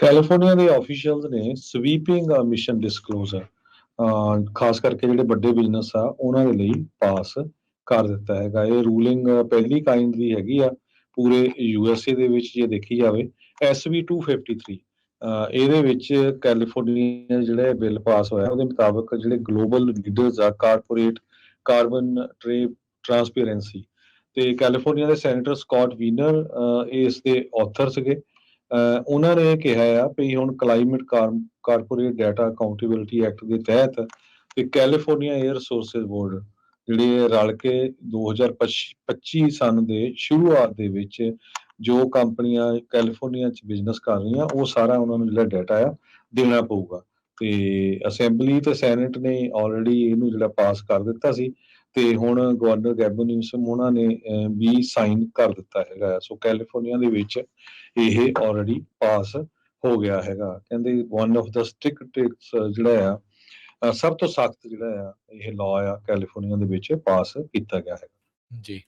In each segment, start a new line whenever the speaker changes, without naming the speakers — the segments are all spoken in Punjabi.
ਕੈਲੀਫੋਰਨੀਆ ਦੇ ਆਫੀਸ਼ੀਅਲਸ ਨੇ ਸਵੀਪਿੰਗ ਮਿਸ਼ਨ ਡਿਸਕਲੋਜ਼ਰ ਖਾਸ ਕਰਕੇ ਜਿਹੜੇ ਵੱਡੇ ਬਿਜ਼ਨਸ ਆ ਉਹਨਾਂ ਦੇ ਲਈ ਪਾਸ ਕਰ ਦਿੱਤਾ ਹੈਗਾ। ਇਹ ਰੂਲਿੰਗ ਪਹਿਲੀ ਕਾਇੰਡ ਦੀ ਹੈਗੀ ਆ ਪੂਰੇ ਯੂਐਸਏ ਦੇ ਵਿੱਚ ਜੇ ਦੇਖੀ ਜਾਵੇ। SB 253 ਇਹਦੇ ਵਿੱਚ ਕੈਲੀਫੋਰਨੀਆ ਜਿਹੜਾ ਬਿੱਲ ਪਾਸ ਹੋਇਆ ਉਹਦੇ ਮੁਤਾਬਕ ਜਿਹੜੇ ਗਲੋਬਲ ਲੀਡਰਸ ਆ ਕਾਰਪੋਰੇਟ ਕਾਰਬਨ ਟ੍ਰਾਂਸਪੇਰੈਂਸੀ ਤੇ ਕੈਲੀਫੋਰਨੀਆ ਦੇ ਸੈਨੇਟਰ ਸਕਾਟ ਵੀਨਰ ਇਸ ਦੇ ਆਥਰ ਸੀਗੇ। ਉਹਨਾਂ ਨੇ ਕਿਹਾ ਆ ਵੀ ਹੁਣ climate corporate data accountability act ਦੇ ਤਹਿਤ ਤੇ ਕੈਲੀਫੋਰਨੀਆ ਏਅਰ ਰਿਸੋਰਸਿਸ ਬੋਰਡ ਜਿਹੜੇ ਰਲ ਕੇ 2025 ਸਨ ਦੇ ਸ਼ੁਰੂਆਤ ਦੇ ਵਿੱਚ ਜੋ ਕੰਪਨੀਆਂ ਕੈਲੀਫੋਰਨੀਆ 'ਚ ਬਿਜ਼ਨਸ ਕਰ ਰਹੀਆਂ ਉਹ ਸਾਰਾ ਉਹਨਾਂ ਨੂੰ ਜਿਹੜਾ ਡਾਟਾ ਆ ਦੇਣਾ ਪਊਗਾ। ਤੇ ਅਸੈਂਬਲੀ ਤੇ ਸੈਨੇਟ ਨੇ ਆਲਰੇਡੀ ਇਹਨੂੰ ਜਿਹੜਾ ਪਾਸ ਕਰ ਦਿੱਤਾ ਸੀ ਤੇ ਹੁਣ ਗਵਰਨਰ ਗੈਬਨ ਨਿਊਸਮ ਉਹਨਾਂ ਨੇ ਵੀ ਸਾਈਨ ਕਰ ਦਿੱਤਾ ਹੈਗਾ। ਸੋ ਕੈਲੀਫੋਰਨੀਆ ਦੇ ਵਿੱਚ ਇਹ ਆਲਰੇਡੀ ਪਾਸ ਹੋ ਗਿਆ ਹੈਗਾ। ਕਹਿੰਦੇ ਵਨ ਆਫ ਦਾ ਸਟ੍ਰਿਕਟਸ ਜਿਹੜਾ ਆ ਸਭ ਤੋਂ ਸਖਤ ਜਿਹੜਾ ਆ ਇਹ ਲਾਅ ਆ ਕੈਲੀਫੋਰਨੀਆ ਦੇ ਵਿੱਚ ਪਾਸ ਕੀਤਾ ਗਿਆ ਹੈਗਾ।
ਜੀ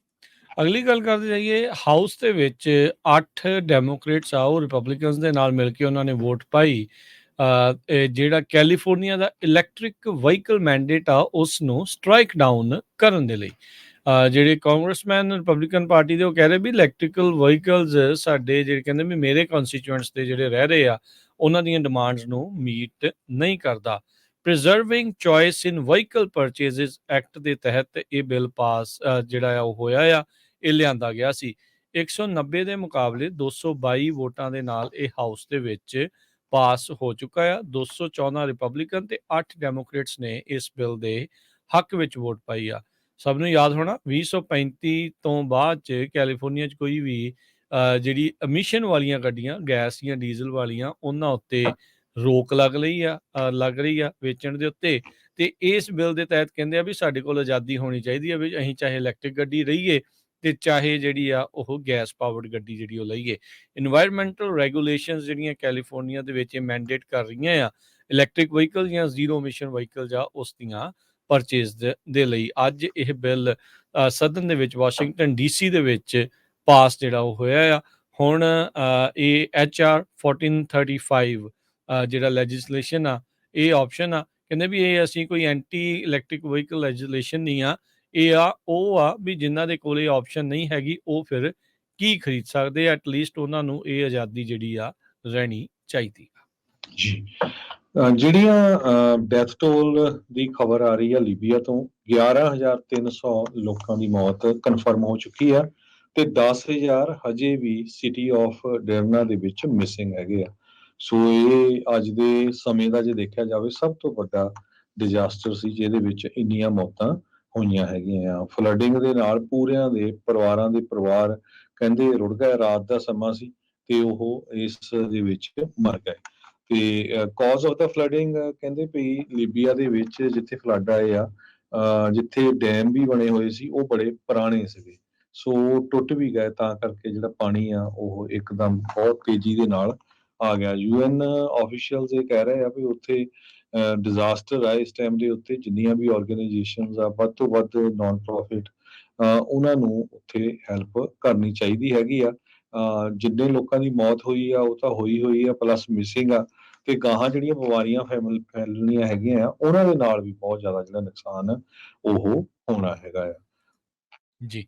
ਅਗਲੀ ਗੱਲ ਕਰਦੇ ਜਾਈਏ, ਹਾਊਸ ਦੇ ਵਿੱਚ 8 ਡੈਮੋਕ੍ਰੇਟਸ ਆ ਉਹ ਰਿਪਬਲਿਕਨਸ ਦੇ ਨਾਲ ਮਿਲ ਕੇ ਉਹਨਾਂ ਨੇ ਵੋਟ ਪਾਈ। ਇਹ ਜਿਹੜਾ ਕੈਲੀਫੋਰਨੀਆ ਦਾ ਇਲੈਕਟ੍ਰਿਕ ਵਹੀਕਲ ਮੈਂਡੇਟ ਆ ਉਸ ਨੂੰ ਸਟ੍ਰਾਈਕ ਡਾਊਨ ਕਰਨ ਦੇ ਲਈ ਜਿਹੜੇ ਕਾਂਗਰਸਮੈਨ ਰਿਪਬਲਿਕਨ ਪਾਰਟੀ ਦੇ ਉਹ ਕਹਿ ਰਹੇ ਵੀ ਇਲੈਕਟ੍ਰੀਕਲ ਵਹੀਕਲਸ ਸਾਡੇ ਜਿਹੜੇ ਕਹਿੰਦੇ ਵੀ ਮੇਰੇ ਕਨਸਟੀਚੁਐਂਟਸ ਦੇ ਜਿਹੜੇ ਰਹਿ ਰਹੇ ਆ ਉਹਨਾਂ ਦੀਆਂ ਡਿਮਾਂਡਸ ਨੂੰ ਮੀਟ ਨਹੀਂ ਕਰਦਾ। ਪ੍ਰੀਜ਼ਰਵਿੰਗ ਚੋਇਸ ਇਨ ਵਹੀਕਲ ਪਰਚੇਜ਼ਸ ਐਕਟ ਦੇ ਤਹਿਤ ਇਹ ਬਿੱਲ ਪਾਸ ਜਿਹੜਾ ਆ ਉਹ ਹੋਇਆ ਆ, ਇਹ ਲਿਆਂਦਾ ਗਿਆ ਸੀ। 190 ਦੇ ਮੁਕਾਬਲੇ 222 ਵੋਟਾਂ ਦੇ ਨਾਲ ਇਹ ਹਾਊਸ ਦੇ ਵਿੱਚ ਪਾਸ ਹੋ ਚੁੱਕਾ ਆ। 214 ਰਿਪਬਲਿਕਨ ਤੇ 8 ਡੈਮੋਕ੍ਰੇਟਸ ਨੇ ਇਸ ਬਿੱਲ ਦੇ ਹੱਕ ਵਿੱਚ ਵੋਟ ਪਾਈ ਆ। ਸਭ ਨੂੰ ਯਾਦ ਹੋਣਾ 2035 ਤੋਂ ਬਾਅਦ 'ਚ ਕੈਲੀਫੋਰਨੀਆ 'ਚ ਕੋਈ ਵੀ ਜਿਹੜੀ ਐਮਿਸ਼ਨ ਵਾਲੀਆਂ ਗੱਡੀਆਂ ਗੈਸ ਜਾਂ ਡੀਜ਼ਲ ਵਾਲੀਆਂ ਉਹਨਾਂ ਉੱਤੇ ਰੋਕ ਲੱਗ ਰਹੀ ਆ ਵੇਚਣ ਦੇ ਉੱਤੇ। ਤੇ ਇਸ ਬਿੱਲ ਦੇ ਤਹਿਤ ਕਹਿੰਦੇ ਆ ਵੀ ਸਾਡੇ ਕੋਲ ਆਜ਼ਾਦੀ ਹੋਣੀ ਚਾਹੀਦੀ ਆ ਵੀ ਅਸੀਂ ਚਾਹੇ ਇਲੈਕਟ੍ਰਿਕ ਗੱਡੀ ਰਹੀਏ ਤੇ ਚਾਹੇ ਜਿਹੜੀ ਆ ਉਹ ਗੈਸ ਪਾਵਰਡ ਗੱਡੀ ਜਿਹੜੀ ਉਹ ਲਈਏ। ਇਨਵਾਇਰਮੈਂਟਲ ਰੈਗੂਲੇਸ਼ਨਸ ਜਿਹੜੀਆਂ ਕੈਲੀਫੋਰਨੀਆ ਦੇ ਵਿੱਚ ਮੈਂਡੇਟ ਕਰ ਰਹੀਆਂ ਆ ਇਲੈਕਟ੍ਰਿਕ ਵਹੀਕਲ ਜਾਂ ਜ਼ੀਰੋ ਐਮਿਸ਼ਨ ਵਹੀਕਲ ਜਾਂ ਉਸ ਦੀਆਂ ਪਰਚੇਜ਼ ਦੇ ਲਈ ਅੱਜ ਇਹ ਬਿੱਲ ਸਦਨ ਦੇ ਵਿੱਚ ਵਾਸ਼ਿੰਗਟਨ DC ਦੇ ਵਿੱਚ ਪਾਸ ਜਿਹੜਾ ਉਹ ਹੋਇਆ ਆ। ਹੁਣ ਇਹ HR 1435 ਜਿਹੜਾ ਲੈਜਿਸਲੇਸ਼ਨ ਆ ਇਹ ਆਪਸ਼ਨ ਆ। ਕਹਿੰਦੇ ਵੀ ਇਹ ਅਸੀਂ ਕੋਈ ਐਂਟੀ ਇਲੈਕਟ੍ਰਿਕ ਵਹੀਕਲ ਲੈਜਿਸਲੇਸ਼ਨ ਨਹੀਂ ਆ, ਇਹ ਉਹ ਆ ਵੀ ਜਿਨ੍ਹਾਂ ਦੇ ਕੋਲ ਇਹ ਆਪਸ਼ਨ ਨਹੀਂ ਹੈਗੀ ਉਹ ਫਿਰ ਕੀ ਖਰੀਦ ਸਕਦੇ ਆ। ਐਟਲੀਸਟ ਉਹਨਾਂ ਨੂੰ ਇਹ ਆਜ਼ਾਦੀ ਜਿਹੜੀ ਆ ਰਹਿਣੀ ਚਾਹੀਦੀ ਆ।
ਜੀ ਜਿਹੜੀਆਂ ਡੈਥ ਟੋਲ ਦੀ ਖਬਰ ਆ ਰਹੀ ਆ ਲੀਬੀਆ ਤੋਂ 11,300 ਲੋਕਾਂ ਦੀ ਮੌਤ ਕਨਫਰਮ ਹੋ ਚੁੱਕੀ ਆ ਤੇ 10,000 ਹਜੇ ਵੀ ਸਿਟੀ ਆਫ ਡਰਨਾ ਦੇ ਵਿੱਚ ਮਿਸਿੰਗ ਹੈਗੇ ਆ। ਸੋ ਇਹ ਅੱਜ ਦੇ ਸਮੇਂ ਦਾ ਜੇ ਦੇਖਿਆ ਜਾਵੇ ਸਭ ਤੋਂ ਵੱਡਾ ਡਿਜ਼ਾਸਟਰ ਸੀ ਜਿਹਦੇ ਵਿੱਚ ਇੰਨੀਆਂ ਮੌਤਾਂ ਹੋਈਆਂ ਹੈਗੀਆਂ ਆ। ਫਲੱਡਿੰਗ ਦੇ ਨਾਲ ਪੂਰਿਆਂ ਦੇ ਪਰਿਵਾਰਾਂ ਦੇ ਪਰਿਵਾਰ ਕਹਿੰਦੇ ਰੁੜ ਗਏ। ਰਾਤ ਦਾ ਸਮਾਂ ਸੀ ਤੇ ਉਹ ਇਸ ਦੇ ਵਿੱਚ ਮਰ ਗਏ। ਤੇ ਕਾਜ਼ ਆਫ ਦਾ ਫਲੱਡਿੰਗ ਕਹਿੰਦੇ ਵੀ ਲੀਬੀਆ ਦੇ ਵਿੱਚ ਜਿੱਥੇ ਫਲੱਡ ਆਏ ਆ ਜਿੱਥੇ ਡੈਮ ਵੀ ਬਣੇ ਹੋਏ ਸੀ ਉਹ ਬੜੇ ਪੁਰਾਣੇ ਸੀਗੇ ਸੋ ਟੁੱਟ ਵੀ ਗਏ ਤਾਂ ਕਰਕੇ ਜਿਹੜਾ ਪਾਣੀ ਆ ਉਹ ਇੱਕਦਮ ਬਹੁਤ ਤੇਜ਼ੀ ਦੇ ਨਾਲ ਆ ਗਿਆ। UN ਆਫੀਸ਼ੀਅਲਸ ਇਹ ਕਹਿ ਰਹੇ ਆ ਵੀ ਉੱਥੇ ਡਿਜ਼ਾਸਟਰ ਆ ਇਸ ਟਾਈਮ ਦੇ ਉੱਤੇ ਜਿੰਨੀਆਂ ਵੀ ਆਰਗੇਨਾਈਜੇਸ਼ਨਸ ਆ ਵੱਧ ਤੋਂ ਵੱਧ ਨਾਨ ਪ੍ਰੋਫਿਟ ਉਹਨਾਂ ਨੂੰ ਉੱਥੇ ਹੈਲਪ ਕਰਨੀ ਚਾਹੀਦੀ ਹੈਗੀ ਆ। ਜਿੰਨੇ ਲੋਕਾਂ ਦੀ ਮੌਤ ਹੋਈ ਆ ਉਹ ਤਾਂ ਹੋਈ ਆ ਪਲੱਸ ਮਿਸਿੰਗ ਆ ਤੇ ਗਾਹਾਂ ਜਿਹੜੀਆਂ ਬਿਮਾਰੀਆਂ ਫੈਲਣੀਆਂ ਹੈਗੀਆਂ ਆ ਉਹਨਾਂ ਦੇ ਨਾਲ ਵੀ ਬਹੁਤ ਜ਼ਿਆਦਾ ਜਿਹੜਾ ਨੁਕਸਾਨ ਉਹ ਹੋਣਾ ਹੈਗਾ ਆ।
ਜੀ